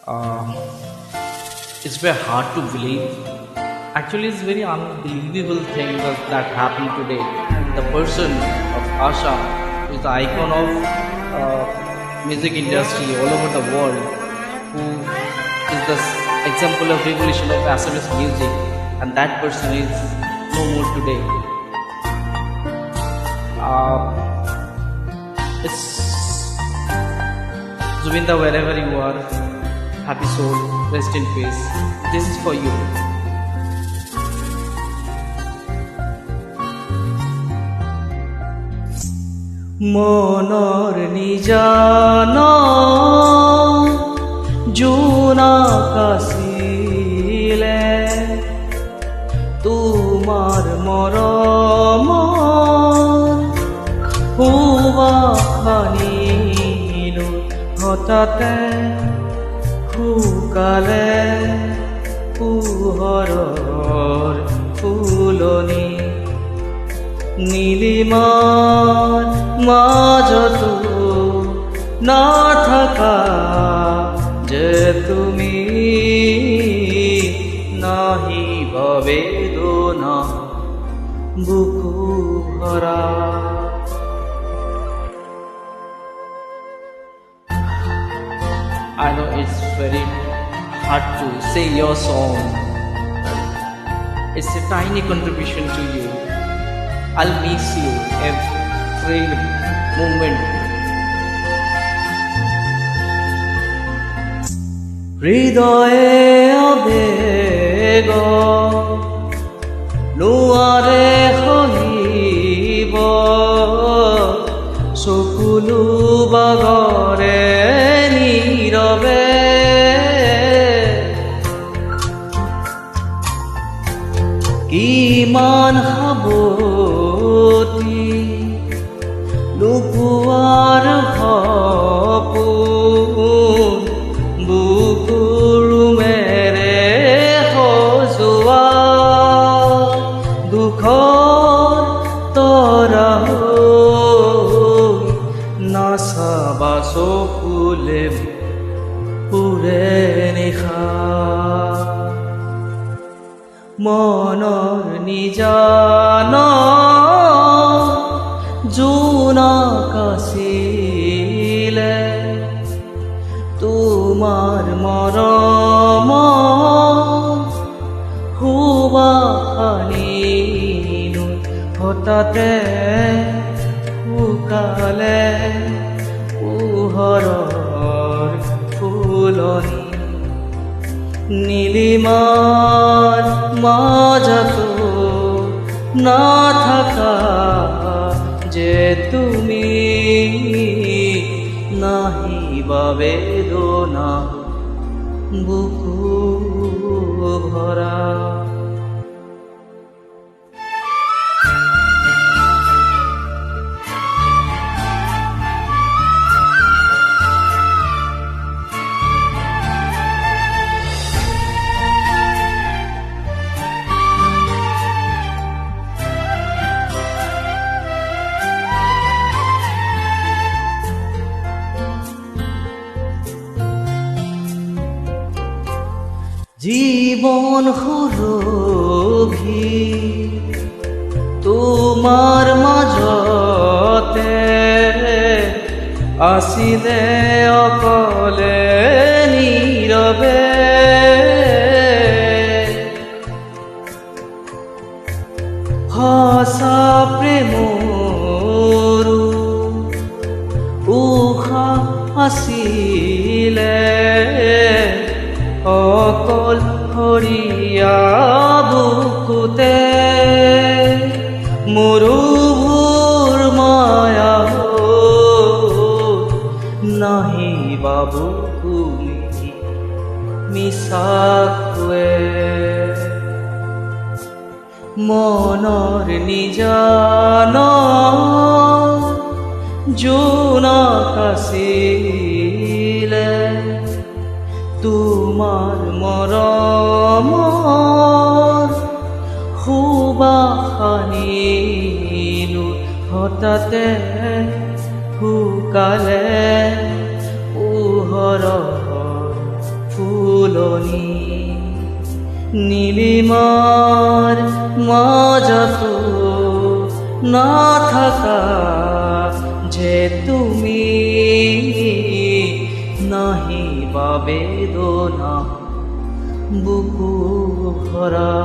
Uh, it's very hard to believe. Actually, it's very unbelievable thing that happened today. The person of Asha, who is the icon of music industry all over the world, who is the example of revolution of Assamese music, and that person is no more today. It's Zubinda, wherever you are, happy soul, rest in peace. This is for you. মনৰ নিজান জোনা কাছিলে তোমাৰ মৰম সুবাসনিলো হঠাতে শুকালে পোহৰৰ ফুলনি নীলিমাৰ মাজতো নাথাকা যে তুমি নাহিবা বেদনা বুকু ভৰা I know it's very hard to say your song. It's a tiny contribution to you. I'll miss you every moment. হৃদয়ে আবেগ নোৱাৰে সহিব চকুলো বাগৰে নীৰৱে কিমান সাৱতি লুকুৱাৰ সপোন বুকুৰ মেৰে সজোৱা দুখৰ তৰা নাচাবা চকুলে পুৰে নিশা মনৰ নিজান জোনা কাছিলে তোমাৰ মৰম সুবাসনিলো হঠাতে শুকালে পোহৰৰ ফুলনি নীলিমাৰ মাজতো নাথাকা যে তুমি নাহিবা বেদনা বুকু ভৰা জীবন সুৰভি তোমাৰ মাজতে আছিলে অকলে নীৰৱে সঁচা প্ৰেমৰো উশাহ আছিলে অকল হৰিয়া বুকুতে মৰুভূৰ মায়া নাহিবা বুকুমি মিছাকৈ মনৰ নিজান জোনা কাছিলে তোমাৰ মৰম সুবাসনিলো হঠাতে শুকালে পোহৰৰ ফুলনি নীলিমার মাজত না থাকা যে তুমি নাহি বা বেদনা বুকু ভরা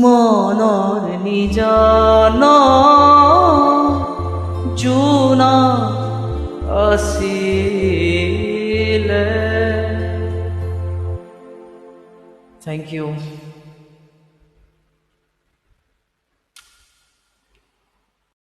মনৰ নিজান জোনা আছিলে। Thank you.